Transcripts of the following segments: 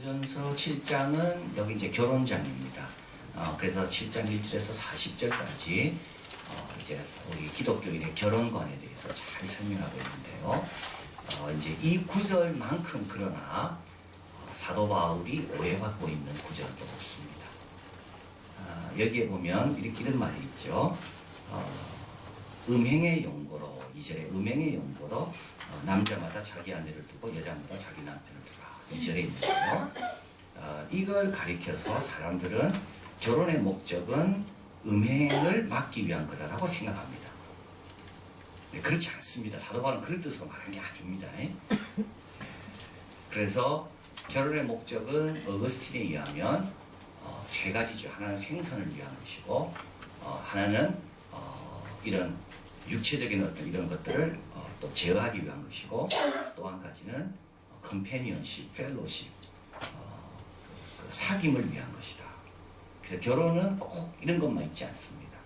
사도전서 7장은 여기 이제 결혼장입니다. 그래서 7장 1절에서 40절까지 이제 우리 기독교인의 결혼관에 대해서 잘 설명하고 있는데요. 이제 이 구절만큼 그러나 사도 바울이 오해받고 있는 구절은 또 없습니다. 여기에 보면 이런 말이 있죠. 음행의 용고로, 2절에 음행의 용고로 남자마다 자기 아내를 두고 여자마다 자기 남편을 두라. 2절에 있는데요. 이걸 가리켜서 사람들은 결혼의 목적은 음행을 막기 위한 거다라고 생각합니다. 네, 그렇지 않습니다. 사도 바울은 그런 뜻으로 말한 게 아닙니다. 그래서 결혼의 목적은 어거스틴에 의하면 세 가지죠. 하나는 생선을 위한 것이고, 하나는 이런 육체적인 어떤 이런 것들을 또 제어하기 위한 것이고, 또 한 가지는 컴패니언십, 펠로십, 사귐을 위한 것이다. 그래서 결혼은 꼭 이런 것만 있지 않습니다.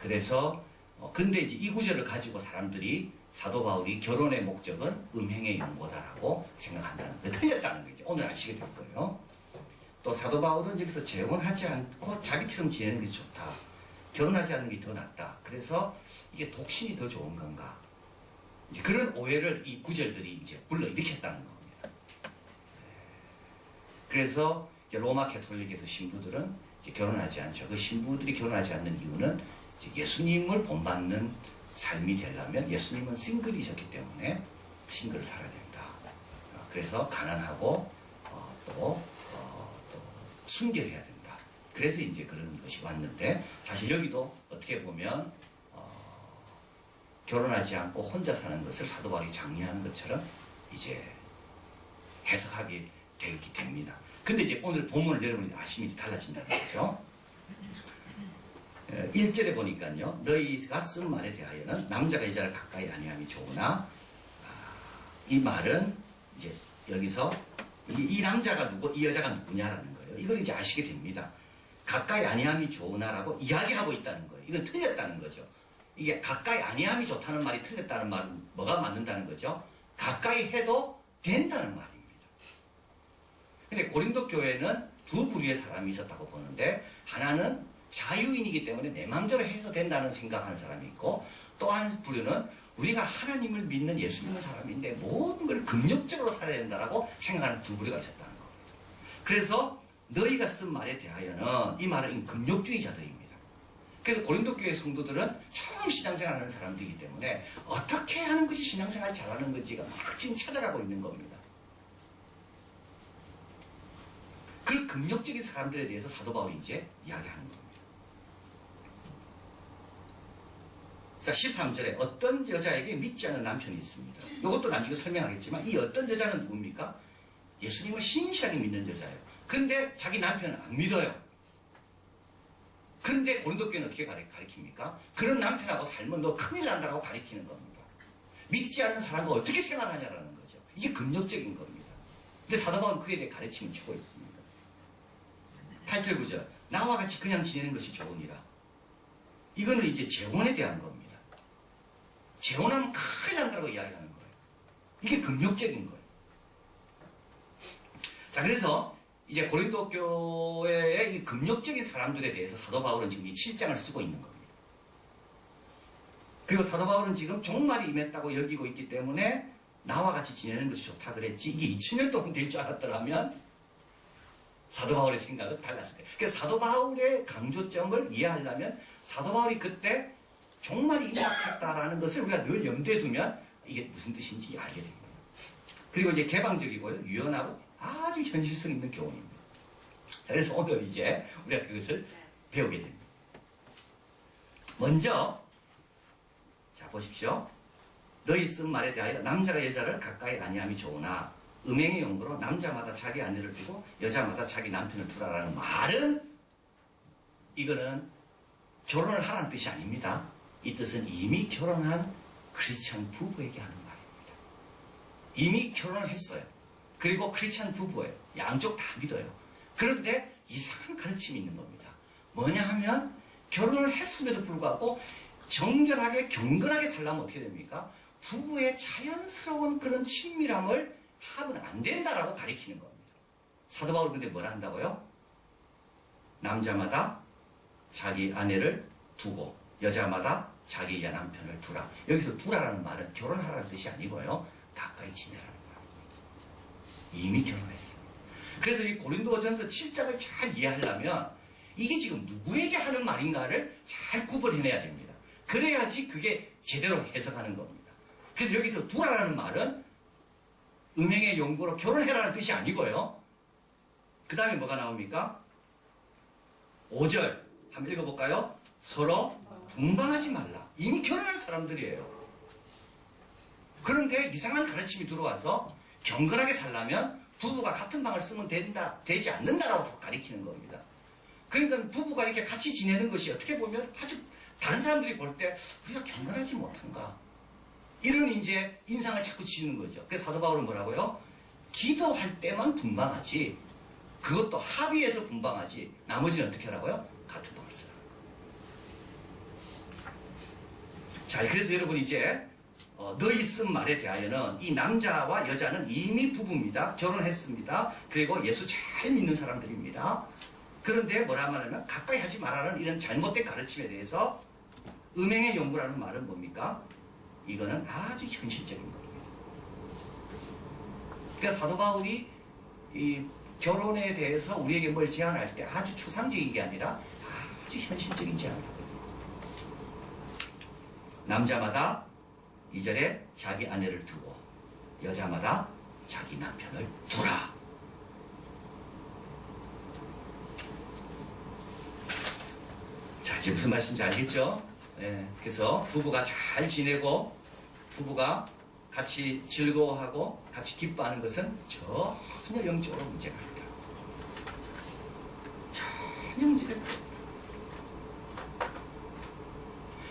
그래서 근데 이제 이 구절을 가지고 사람들이 사도 바울이 결혼의 목적은 음행의 용고다라고 생각한다는 거, 틀렸다는 거죠. 오늘 아시게 될 거예요. 또 사도 바울은 여기서 재혼하지 않고 자기처럼 지내는 게 좋다. 결혼하지 않는 게 더 낫다. 그래서 이게 독신이 더 좋은 건가? 이제 그런 오해를 이 구절들이 이제 불러일으켰다는 겁니다. 그래서 이제 로마 캐톨릭에서 신부들은 이제 결혼하지 않죠. 그 신부들이 결혼하지 않는 이유는 이제 예수님을 본받는 삶이 되려면 예수님은 싱글이셨기 때문에 싱글을 살아야 된다. 그래서 가난하고 또 순결해야 된다. 그래서 이제 그런 것이 왔는데, 사실 여기도 어떻게 보면 결혼하지 않고 혼자 사는 것을 사도 바울이 장려하는 것처럼 이제 해석하게 되었기 됩니다. 근데 이제 오늘 본문을 여러분이 아시면 이제 달라진다는 거죠. 1절에 보니까요, 너희가 쓴 말에 대하여는 남자가 여자를 가까이 아니함이 좋으나, 이 말은 이제 여기서 이 남자가 누구, 이 여자가 누구냐라는 거예요. 이걸 이제 아시게 됩니다. 가까이 아니함이 좋으나라고 이야기하고 있다는 거예요. 이건 틀렸다는 거죠. 이게 가까이 아니함이 좋다는 말이 틀렸다는 말은 뭐가 맞는다는 거죠? 가까이 해도 된다는 말입니다. 근데 고린도 교회는 두 부류의 사람이 있었다고 보는데, 하나는 자유인이기 때문에 내 마음대로 해도 된다는 생각하는 사람이 있고, 또 한 부류는 우리가 하나님을 믿는 예수 믿는 사람인데 모든 걸 금욕적으로 살아야 된다라고 생각하는 두 부류가 있었다는 겁니다. 그래서 너희가 쓴 말에 대하여는 이 말은 금욕주의자들입니다. 그래서 고린도 교회 성도들은 처음 신앙생활 하는 사람들이기 때문에 어떻게 하는 것이 신앙생활 잘하는 건지가 막 지금 찾아가고 있는 겁니다. 그 금욕적인 사람들에 대해서 사도 바울이 이제 이야기하는 겁니다. 자, 13절에 어떤 여자에게 믿지 않는 남편이 있습니다. 이것도 나중에 설명하겠지만, 이 어떤 여자는 누굽니까? 예수님을 신실하게 믿는 여자예요. 근데 자기 남편은 안 믿어요. 근데 고린도 교회는 어떻게 가르칩니까? 그런 남편하고 살면 너 큰일 난다라고 가르치는 겁니다. 믿지 않는 사람과 어떻게 생활하냐라는 거죠. 이게 금욕적인 겁니다. 근데 사도 바울은 그에 대해 가르침을 주고 있습니다. 8절 9절 나와 같이 그냥 지내는 것이 좋으니라. 이거는 이제 재혼에 대한 겁니다. 재혼하면 큰일 난다고 이야기하는 거예요. 이게 금욕적인 거예요. 자, 그래서 이제 고린도 교회의 이 금욕적인 사람들에 대해서 사도 바울은 지금 이 7장을 쓰고 있는 겁니다. 그리고 사도 바울은 지금 종말이 임했다고 여기고 있기 때문에 나와 같이 지내는 것이 좋다 그랬지, 이게 2000년 동안 될 줄 알았더라면 사도 바울의 생각은 달랐을 거예요. 그래서 사도 바울의 강조점을 이해하려면 사도 바울이 그때 종말이 임박했다라는 것을 우리가 늘 염두에 두면 이게 무슨 뜻인지 알게 됩니다. 그리고 이제 개방적이고요, 유연하고 아주 현실성 있는 교훈입니다. 자, 그래서 오늘 이제 우리가 그것을 배우게 됩니다. 먼저, 자, 보십시오. 너희 쓴 말에 대하여 남자가 여자를 가까이 아니함이 좋으나 음행의 용도로 남자마다 자기 아내를 두고 여자마다 자기 남편을 두라라는 말은, 이거는 결혼을 하라는 뜻이 아닙니다. 이 뜻은 이미 결혼한 크리스찬 부부에게 하는 말입니다. 이미 결혼을 했어요. 그리고 크리스찬 부부예요. 양쪽 다 믿어요. 그런데 이상한 가르침이 있는 겁니다. 뭐냐 하면 결혼을 했음에도 불구하고 정결하게 경건하게 살려면 어떻게 됩니까? 부부의 자연스러운 그런 친밀함을 하면 안 된다라고 가리키는 겁니다. 사도 바울 근데 뭐라 한다고요? 남자마다 자기 아내를 두고 여자마다 자기 남편을 두라. 여기서 두라라는 말은 결혼하라는 뜻이 아니고요. 가까이 지내라는 말입니다. 이미 결혼했어요. 그래서 이 고린도전서 7장을 잘 이해하려면 이게 지금 누구에게 하는 말인가를 잘 구분해내야 됩니다. 그래야지 그게 제대로 해석하는 겁니다. 그래서 여기서 두라라는 말은 음행의 용고로 결혼해라는 뜻이 아니고요. 그 다음에 뭐가 나옵니까? 5절 한번 읽어볼까요? 서로 분방하지 말라. 이미 결혼한 사람들이에요. 그런데 이상한 가르침이 들어와서 경건하게 살려면 부부가 같은 방을 쓰면 되지 않는다라고 가르치는 겁니다. 그러니까 부부가 이렇게 같이 지내는 것이 어떻게 보면 아주 다른 사람들이 볼 때 우리가 경건하지 못한가 이런 이제 인상을 자꾸 지우는 거죠. 그래서 사도 바울은 뭐라고요? 기도할 때만 분방하지, 그것도 합의해서 분방하지, 나머지는 어떻게 하라고요? 같은 방을 쓰라는 거예요. 자, 그래서 여러분 이제 너희 쓴 말에 대하여는 이 남자와 여자는 이미 부부입니다. 결혼했습니다. 그리고 예수 잘 믿는 사람들입니다. 그런데 뭐라 말하면 가까이 하지 말라는 이런 잘못된 가르침에 대해서 음행의 연구라는 말은 뭡니까? 이거는 아주 현실적인 겁니다. 그러니까 사도 바울이 이 결혼에 대해서 우리에게 뭘 제안할 때 아주 추상적인 게 아니라 아주 현실적인 제안을 하거든요. 남자마다 2절에 자기 아내를 두고 여자마다 자기 남편을 두라. 자, 이제 무슨 말씀인지 알겠죠? 네, 그래서 부부가 잘 지내고 부부가 같이 즐거워하고 같이 기뻐하는 것은 전혀 영적으로 문제가 아니다. 전혀 문제가 아니다.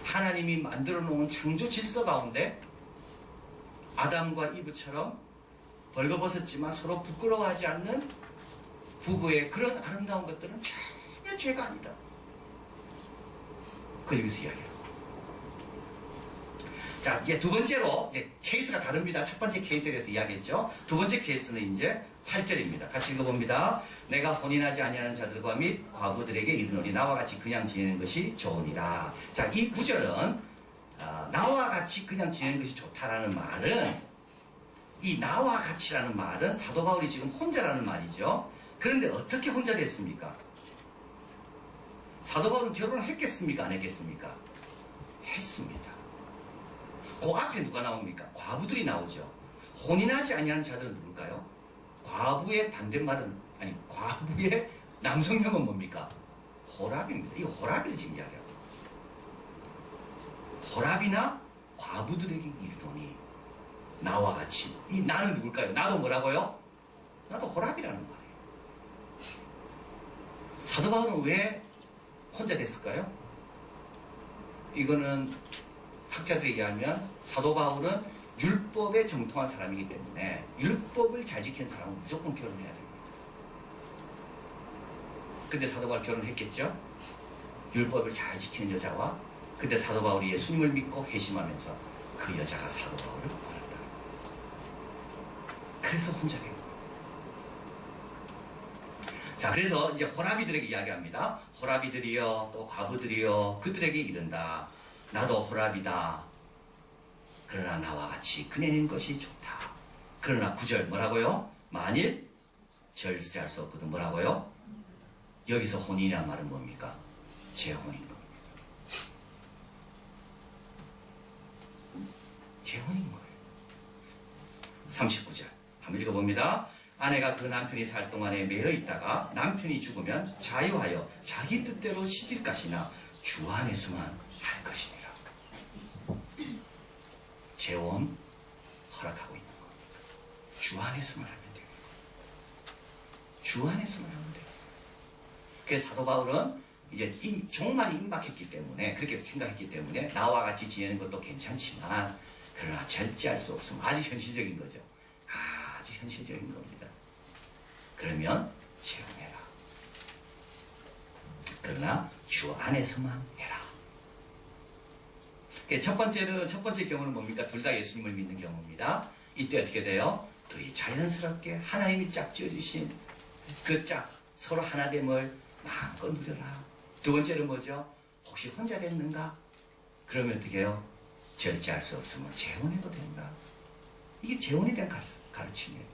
하나님이 만들어 놓은 창조 질서 가운데 아담과 이브처럼 벌거벗었지만 서로 부끄러워하지 않는 부부의 그런 아름다운 것들은 전혀 죄가 아니다. 그 여기서 이야기해요. 자, 이제 두 번째로 이제 케이스가 다릅니다. 첫 번째 케이스에 대해서 이야기했죠. 두 번째 케이스는 이제 8절입니다. 같이 읽어봅니다. 내가 혼인하지 아니하는 자들과 및 과부들에게 이르노니 나와 같이 그냥 지내는 것이 좋으니라. 자, 이 구절은 나와 같이 그냥 지내는 것이 좋다라는 말은, 이 나와 같이라는 말은 사도 바울이 지금 혼자라는 말이죠. 그런데 어떻게 혼자 됐습니까? 사도 바울은 결혼을 했겠습니까? 안 했겠습니까? 했습니다. 그 앞에 누가 나옵니까? 과부들이 나오죠. 혼인하지 아니하는 자들은 누굴까요? 과부의 반대말은, 아니, 과부의 남성형은 뭡니까? 호랍입니다. 이 호랍을 지금 이야기하고. 호랍이나 과부들에게 이르노니 나와 같이. 이 나는 누굴까요? 나도 뭐라고요? 나도 호랍이라는 말이에요. 사도 바울은 왜 혼자 됐을까요? 이거는 학자들에 의하면 사도 바울은 율법에 정통한 사람이기 때문에 율법을 잘 지키는 사람은 무조건 결혼해야 됩니다. 근데 사도 바울 결혼했겠죠? 율법을 잘 지키는 여자와. 근데 사도 바울이 예수님을 믿고 회심하면서 그 여자가 사도 바울을 권했다. 그래서 혼자 된 거예요. 자, 그래서 이제 호라비들에게 이야기합니다. 호라비들이여, 또 과부들이여, 그들에게 이른다. 나도 호랍이다. 그러나 나와 같이 그네는 것이 좋다. 그러나 9절 뭐라고요? 만일 절제할 수 없거든. 뭐라고요? 여기서 혼인이란 말은 뭡니까? 재혼인 겁니다. 재혼인 거예요. 39절 한번 읽어봅니다. 아내가 그 남편이 살 동안에 매여 있다가 남편이 죽으면 자유하여 자기 뜻대로 시집 가시나 주 안에서만 할 것이니라. 재혼 허락하고 있는 겁니다. 주 안에서만 하면 됩니다. 주 안에서만 하면 됩니다. 그래서 사도 바울은 이제 종말이 임박했기 때문에, 그렇게 생각했기 때문에 나와 같이 지내는 것도 괜찮지만 그러나 절제할 수 없으면, 아주 현실적인 거죠. 아주 현실적인 겁니다. 그러면 재혼해라. 그러나 주 안에서만 해라. 첫 번째 경우는 뭡니까? 둘 다 예수님을 믿는 경우입니다. 이때 어떻게 돼요? 둘이 자연스럽게 하나님이 짝지어주신 그 짝 서로 하나됨을 마음껏 누려라. 두 번째는 뭐죠? 혹시 혼자 됐는가? 그러면 어떻게 해요? 절제할 수 없으면 재혼해도 된다. 이게 재혼에 대한 가르침이에요.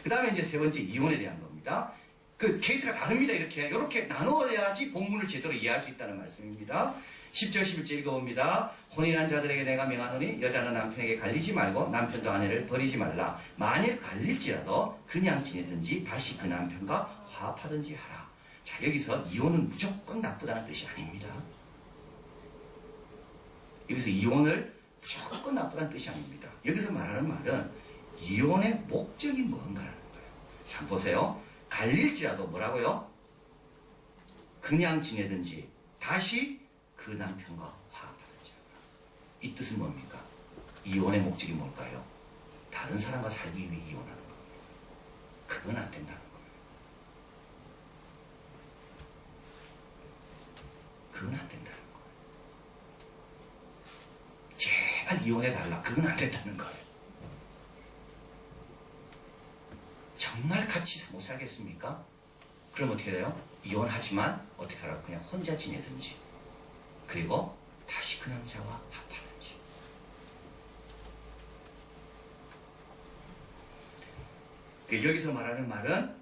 그 다음에 이제 세 번째 이혼에 대한 겁니다. 그 케이스가 다릅니다. 이렇게 나누어야지 본문을 제대로 이해할 수 있다는 말씀입니다. 10절 11절 읽어봅니다. 혼인한 자들에게 내가 명하노니 여자는 남편에게 갈리지 말고 남편도 아내를 버리지 말라. 만일 갈릴지라도 그냥 지내든지 다시 그 남편과 화합하든지 하라. 자, 여기서 이혼은 무조건 나쁘다는 뜻이 아닙니다. 여기서 이혼을 무조건 나쁘다는 뜻이 아닙니다. 여기서 말하는 말은 이혼의 목적이 뭔가라는 거예요. 자, 보세요. 갈릴지라도 뭐라고요? 그냥 지내든지 다시 그 남편과 화합하든지 하라. 이 뜻은 뭡니까? 이혼의 목적이 뭘까요? 다른 사람과 살기 위해 이혼하는 겁니다. 그건 안 된다는 거예요. 그건 안 된다는 거예요. 제발 이혼해달라. 그건 안 된다는 거예요. 정말 같이 못 살겠습니까? 그럼 어떻게 돼요? 이혼하지만 어떻게 하라고? 그냥 혼자 지내든지 그리고 다시 그 남자와 합하든지. 여기서 말하는 말은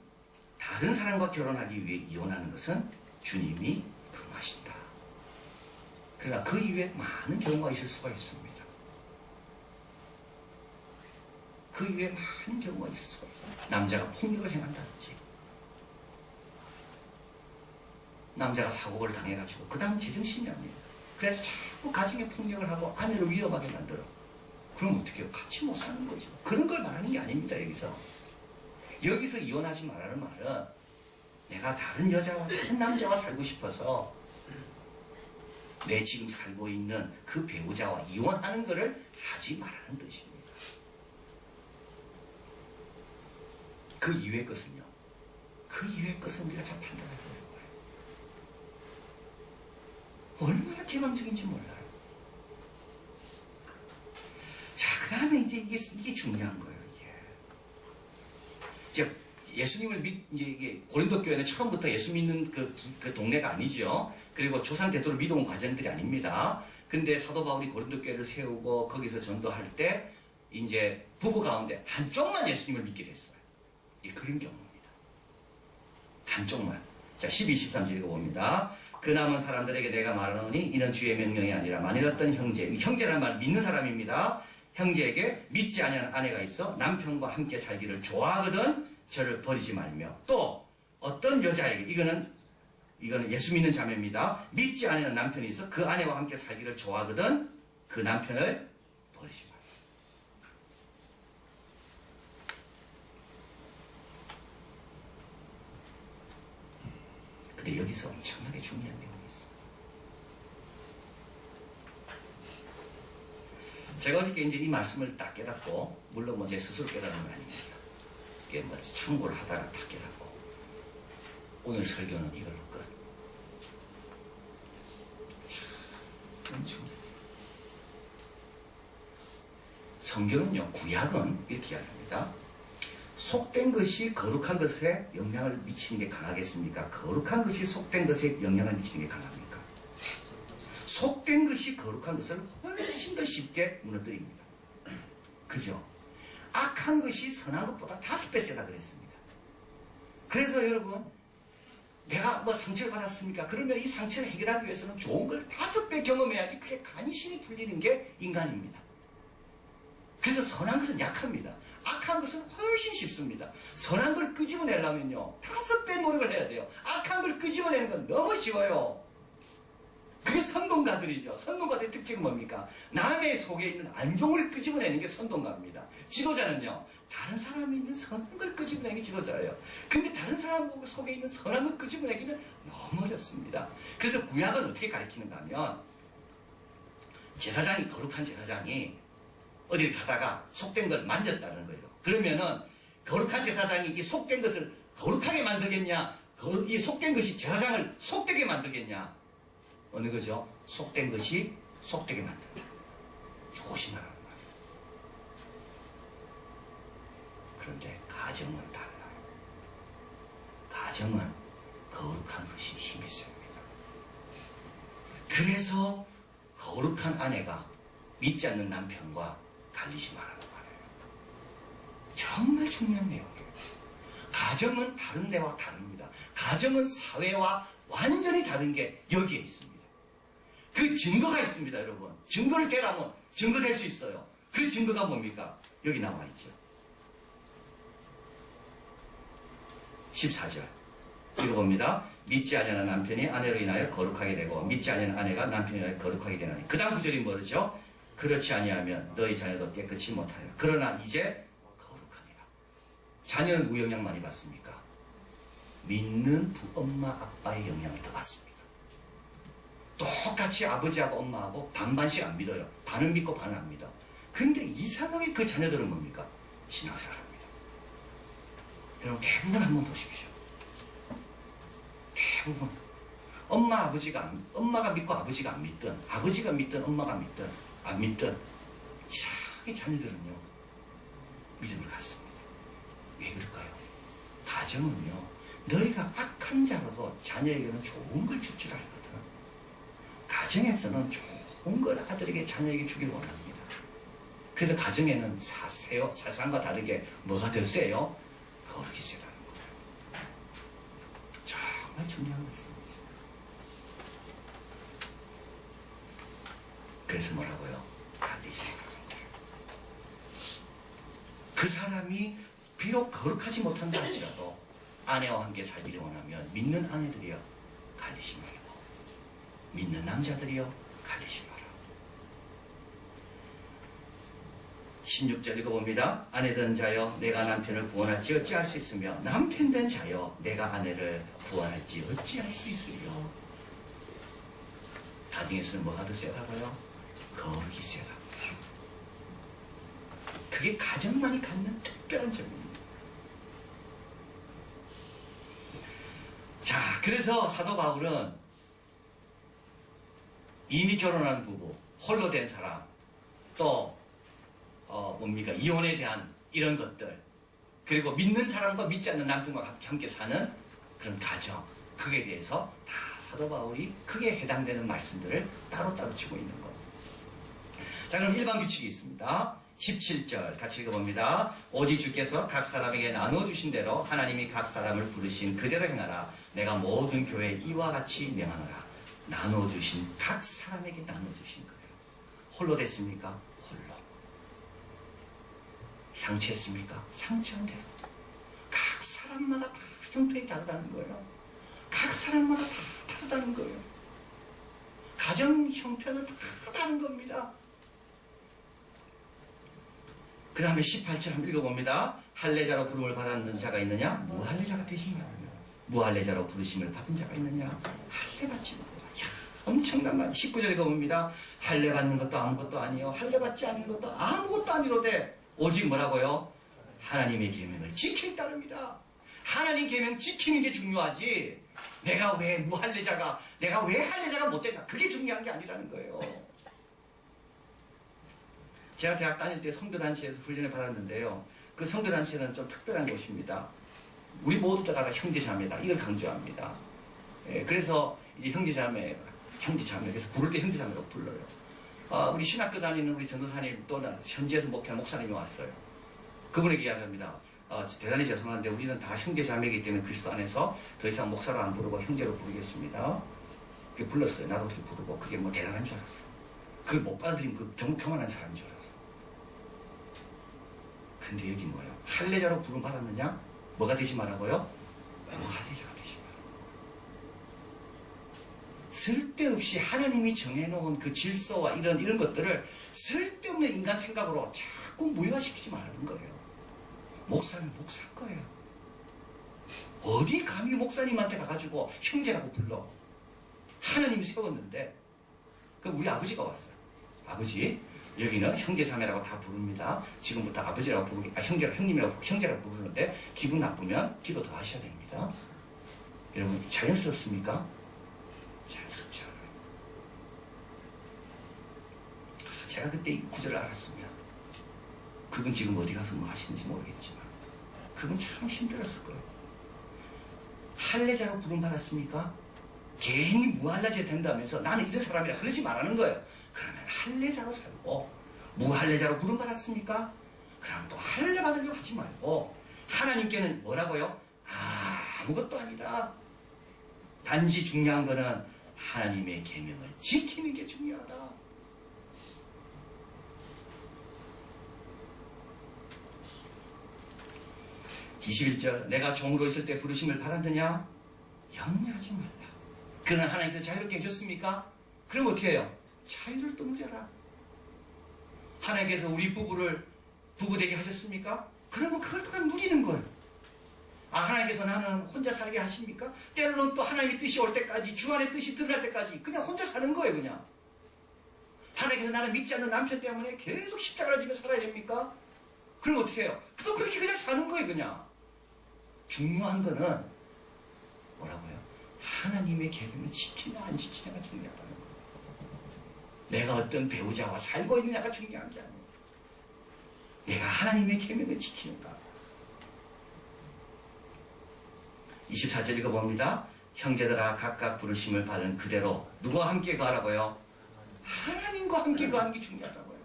다른 사람과 결혼하기 위해 이혼하는 것은 주님이 금하신다. 그러나 그 이외에 많은 경우가 있을 수가 있습니다. 그 이외에 많은 경우가 있을 수가 있어요. 남자가 폭력을 행한다든지, 남자가 사고를 당해가지고 그 다음 제정신이 아니에요. 그래서 자꾸 가정에 폭력을 하고 아내를 위험하게 만들어. 그럼 어떻게 해요? 같이 못 사는 거죠. 그런 걸 말하는 게 아닙니다. 여기서 이혼하지 말라는 말은 내가 다른 여자와 다른 남자와 살고 싶어서 내 지금 살고 있는 그 배우자와 이혼하는 것을 하지 말라는 뜻입니다. 그 이외의 것은요. 그 이외의 것은 우리가 잘 판단하기 어려워요. 얼마나 개방적인지 몰라요. 자, 그 다음에 이제 이게 중요한 거예요. 이제 예수님을 이제 이게 고린도 교회는 처음부터 예수 믿는 그 동네가 아니죠. 그리고 조상 대도를 믿어온 과정들이 아닙니다. 근데 사도 바울이 고린도 교회를 세우고 거기서 전도할 때 이제 부부 가운데 한쪽만 예수님을 믿게 됐어요. 그런 경우입니다. 한쪽만. 자, 12, 13절 읽어봅니다. 그 남은 사람들에게 내가 말하노니 이는 주의 명령이 아니라 만일 어떤 형제라는 말 믿는 사람입니다. 형제에게 믿지 아니하는 아내가 있어 남편과 함께 살기를 좋아하거든 저를 버리지 말며, 또 어떤 여자에게 이거는 예수 믿는 자매입니다. 믿지 아니하는 남편이 있어 그 아내와 함께 살기를 좋아하거든 그 남편을 버리지 말며. 근데 여기서 엄청나게 중요한 내용이 있어요. 제가 어저께 이제 이 말씀을 딱 깨닫고, 물론 뭐 제 스스로 깨달은 건 아닙니다. 이게 뭐 참고를 하다가 딱 깨닫고, 오늘 설교는 이걸로 끝. 참 중요해요. 성경은요, 구약은 이렇게 이야기합니다. 속된 것이 거룩한 것에 영향을 미치는 게 강하겠습니까? 거룩한 것이 속된 것에 영향을 미치는 게 강합니까? 속된 것이 거룩한 것을 훨씬 더 쉽게 무너뜨립니다. 그죠? 악한 것이 선한 것보다 5배 세다 그랬습니다. 그래서 여러분, 내가 뭐 상처를 받았습니까? 그러면 이 상처를 해결하기 위해서는 좋은 걸 5배 경험해야지 그게 간신히 풀리는 게 인간입니다. 그래서 선한 것은 약합니다. 악한 것은 훨씬 쉽습니다. 선한 걸 끄집어내려면요 5배 노력을 해야 돼요. 악한 걸 끄집어내는 건 너무 쉬워요. 그게 선동가들이죠. 선동가들의 특징은 뭡니까? 남의 속에 있는 안 좋은 걸 끄집어내는 게 선동가입니다. 지도자는요, 다른 사람이 있는 선한 걸 끄집어내는 게 지도자예요. 근데 다른 사람 속에 있는 선한 걸 끄집어내기는 너무 어렵습니다. 그래서 구약은 어떻게 가르치는가 하면, 제사장이, 거룩한 제사장이 어딜 가다가 속된 걸 만졌다는 거예요. 그러면은 거룩한 제사장이 이 속된 것을 거룩하게 만들겠냐, 이 속된 것이 제사장을 속되게 만들겠냐. 어느 거죠? 속된 것이 속되게 만든다. 조심하라는 말이에요. 그런데 가정은 달라요. 가정은 거룩한 것이 힘이 셉니다. 그래서 거룩한 아내가 믿지 않는 남편과 갈리지 말라는 거예요. 정말 중요한 내용이에요. 가정은 다른 데와 다릅니다. 가정은 사회와 완전히 다른 게 여기에 있습니다. 그 증거가 있습니다, 여러분. 증거를 대라면 증거될 수 있어요. 그 증거가 뭡니까? 여기 나와 있죠. 14절 읽어봅니다. 믿지 아니하는 남편이 아내로 인하여 거룩하게 되고 믿지 아니하는 아내가 남편에 인하여 거룩하게 되나니. 그 다음 구절이 뭐죠? 그렇지 아니하면 너희 자녀도 깨끗이 못하리라. 그러나 이제 거룩하니라. 자녀는 누구 영향 많이 받습니까? 믿는 엄마 아빠의 영향을 더 받습니다. 똑같이 아버지하고 엄마하고 반반씩 안 믿어요. 반은 믿고 반은 안 믿어. 근데 이상하게 그 자녀들은 뭡니까? 신앙생활합니다. 여러분 대부분 한번 보십시오. 대부분 엄마가 믿고 아버지가 안 믿든 아버지가 믿든 엄마가 믿든 안 믿든 이상하게 자녀들은요 믿음을 갖습니다. 왜 그럴까요? 가정은요 너희가 악한 자라도 자녀에게는 좋은 걸 줄 줄 알거든. 가정에서는 좋은 걸 아들에게 자녀에게 주길 원합니다. 그래서 가정에는 세상과 다르게 뭐가 더 세요? 거룩이 세다는 거예요. 정말 중요한 말씀이죠. 그래서 뭐라고요? 갈리지 말라는 거예요. 그 사람이 비록 거룩하지 못한다 할지라도 아내와 함께 살기를 원하면 믿는 아내들이여 갈리지 말고 믿는 남자들이여 갈리지 마라. 16절 읽어봅니다. 아내된 자여 내가 남편을 구원할지 어찌할 수 있으며 남편된 자여 내가 아내를 구원할지 어찌할 수 있으리요. 가정에서는 뭐가 더 세다고요? 거룩이 세다. 그게 가정만이 갖는 특별한 점입니다. 자, 그래서 사도 바울은 이미 결혼한 부부, 홀로 된 사람, 또 이혼에 대한 이런 것들, 그리고 믿는 사람과 믿지 않는 남편과 함께 사는 그런 가정, 그에 대해서 다 사도 바울이 크게 해당되는 말씀들을 따로따로 주고 있는 것. 자, 그럼 일반 규칙이 있습니다. 17절 같이 읽어봅니다. 오직 주께서 각 사람에게 나눠주신 대로 하나님이 각 사람을 부르신 그대로 행하라. 내가 모든 교회에 이와 같이 명하노라. 나눠주신 각 사람에게 나눠주신 거예요. 홀로 됐습니까? 홀로. 상처했습니까? 상처한 대로. 각 사람마다 다 형편이 다르다는 거예요. 각 사람마다 다 다르다는 거예요. 가정 형편은 다 다른 겁니다. 그 다음에 18절 한번 읽어봅니다. 할례자로 부름을 받았는 자가 있느냐? 무할례자가 되시냐고요. 무할례자로 부르심을 받은 자가 있느냐? 할례 받지 말라. 엄청난 말. 19절 읽어봅니다. 할례 받는 것도 아무것도 아니요. 할례 받지 않는 것도 아무것도 아니로되 오직 뭐라고요? 하나님의 계명을 지킬 따릅니다. 하나님 계명 지키는 게 중요하지. 내가 왜 할례자가 못 됐나? 그게 중요한 게 아니라는 거예요. 제가 대학 다닐 때 선교단체에서 훈련을 받았는데요. 그 선교단체는 좀 특별한 곳입니다. 우리 모두가 다 형제자매다. 이걸 강조합니다. 그래서 이제 형제자매, 그래서 부를 때 형제자매라고 불러요. 우리 신학교 다니는 우리 전도사님 또는 현지에서 목회하는 목사님이 왔어요. 그분에게 이야기합니다. 대단히 죄송한데 우리는 다 형제자매이기 때문에 그리스도 안에서 더 이상 목사로 안 부르고 형제로 부르겠습니다. 그게 불렀어요. 나도 그렇게 부르고 그게 뭐 대단한 줄 알았어. 그걸 못 받아들인 그 교만한 사람인 줄 알았어. 근데 여기 뭐예요? 할례자로 부름 받았느냐? 뭐가 되지 말라고요? 무할례자가 되지 말라고. 쓸데없이 하나님이 정해놓은 그 질서와 이런 것들을 쓸데없는 인간 생각으로 자꾸 무효화시키지 말라는 거예요. 목사는 목사일 거예요. 어디 감히 목사님한테 가가지고 형제라고 불러. 하나님이 세웠는데. 그럼 우리 아버지가 왔어요. 아버지, 여기는 형제자매라고 다 부릅니다. 지금부터 아버지라고 형제라고 부르는데 기분 나쁘면 기도 더 하셔야 됩니다. 여러분, 자연스럽습니까? 자연스럽지 않아요. 제가 그때 이 구절을 알았으면 그분 지금 어디 가서 뭐 하시는지 모르겠지만 그분 참 힘들었을 거예요. 할례자로 부름 받았습니까? 괜히 무할례자 된다면서 나는 이런 사람이라 그러지 말라는 거예요. 그러면 할례자로 살고, 무할례자로 부름 받았습니까? 그럼 또 할례 받으려고 하지 말고 하나님께는 뭐라고요? 아무것도 아니다. 단지 중요한 거는 하나님의 계명을 지키는 게 중요하다. (21절) 내가 종으로 있을 때 부르심을 받았느냐? 염려하지 말라. 그러나 하나님께서 자유롭게 해줬습니까? 그럼 어떻게 해요? 자유를 또 누려라. 하나님께서 우리 부부를 부부되게 하셨습니까? 그러면 그걸 또 누리는 거예요. 하나님께서 나는 혼자 살게 하십니까? 때로는 또 하나님의 뜻이 올 때까지, 주안의 뜻이 드러날 때까지 그냥 혼자 사는 거예요. 그냥 하나님께서 나는 믿지 않는 남편 때문에 계속 십자가를 지며 살아야 됩니까? 그럼 어떻게 해요? 또 그렇게 그냥 사는 거예요. 그냥 중요한 거는 뭐라고요? 하나님의 계명을 지키냐 안 지키냐가 중요하다는 거예요. 내가 어떤 배우자와 살고 있느냐가 중요한 게 아니에요. 내가 하나님의 계명을 지키는가. 24절 읽어봅니다. 형제들아 각각 부르심을 받은 그대로 누구와 함께 거하라고요? 하나님과 함께 거하는 게 중요하다고요.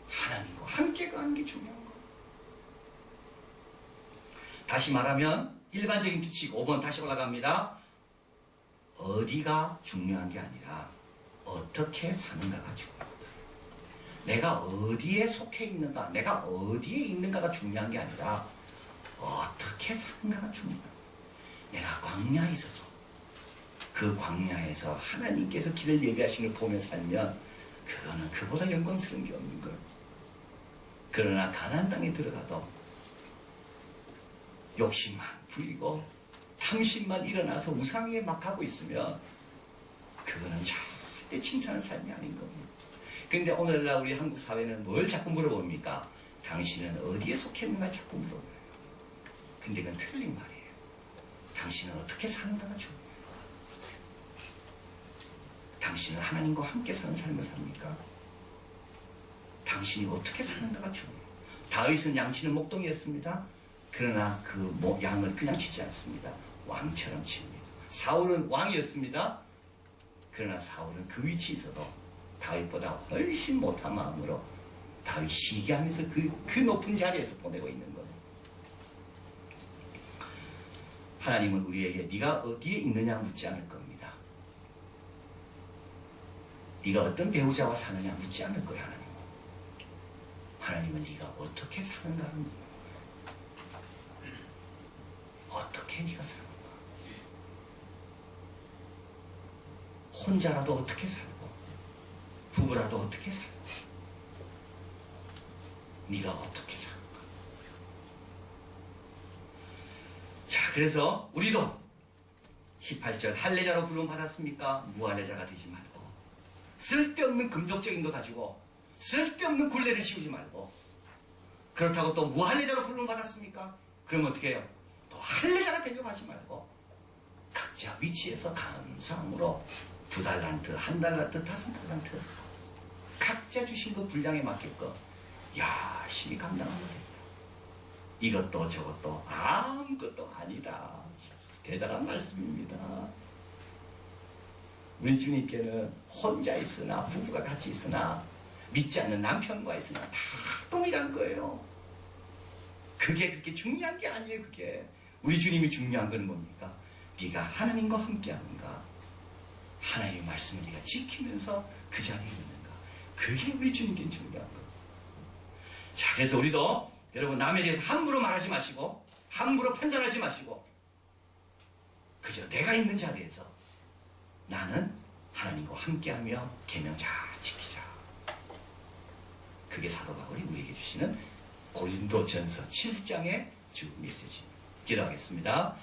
하나님과 함께 거하는 게 중요한 거예요. 다시 말하면 일반적인 규칙 5번 다시 올라갑니다. 어디가 중요한 게 아니라 어떻게 사는가가 중요하다. 내가 어디에 속해 있는가, 내가 어디에 있는가가 중요한 게 아니라 어떻게 사는가가 중요하다. 내가 광야에 있어서 그 광야에서 하나님께서 길을 예비하신 걸 보며 살면 그거는 그보다 영광스러운 게 없는 거예요. 그러나 가나안 땅에 들어가도 욕심만 부리고 탐심만 일어나서 우상에 막 가고 있으면 그거는 절대 칭찬하는 삶이 아닌 겁니다. 근데 오늘날 우리 한국 사회는 뭘 자꾸 물어봅니까? 당신은 어디에 속했는가 자꾸 물어봐요. 근데 그건 틀린 말이에요. 당신은 어떻게 사는가가 중요해요. 당신은 하나님과 함께 사는 삶을 삽니까? 당신이 어떻게 사는가가 중요해요. 다윗은 양치는 목동이었습니다. 그러나 그 양을 그냥 치지 않습니다. 왕처럼 칩니다. 사울은 왕이었습니다. 그러나 사울은 그 위치에 있어도 다윗보다 훨씬 못한 마음으로 다윗 시기하면서 그 높은 자리에서 보내고 있는 거예요. 하나님은 우리에게 네가 어디에 있느냐 묻지 않을 겁니다. 네가 어떤 배우자와 사느냐 묻지 않을 거예요. 하나님은 네가 어떻게 사는가를 묻는 거예요. 어떻게 네가 사는가? 혼자라도 어떻게 살고 부부라도 어떻게 살고 네가 어떻게 사는가? 자, 그래서 우리도 18절 할례자로 부름 받았습니까? 무할례자가 되지 말고 쓸데없는 금욕적인 거 가지고 쓸데없는 굴레를 씌우지 말고, 그렇다고 또 무할례자로 부름 받았습니까? 그럼 어떻게 해요? 또 할례자가 되려고 하지 말고 각자 위치에서 감사함으로 2달란트, 1달란트, 5달란트 각자 주신 그 분량에 맞게끔 열심히 감당하면 됩니다. 이것도 저것도 아무것도 아니다. 대단한 말씀입니다. 우리 주님께는 혼자 있으나 부부가 같이 있으나 믿지 않는 남편과 있으나 다 동일한 거예요. 그게 그렇게 중요한 게 아니에요. 그게 우리 주님이 중요한 건 뭡니까? 네가 하나님과 함께 하는가, 하나님의 말씀을 네가 지키면서 그 자리에 있는가, 그게 우리 주님께 중요한 거. 자, 그래서 우리도 여러분 남에 대해서 함부로 말하지 마시고 함부로 판단하지 마시고 그저 내가 있는 자리에서 나는 하나님과 함께하며 계명 잘 지키자. 그게 사도 바울이 우리에게 주시는 고린도전서 7장의 주 메시지입니다. 기도하겠습니다.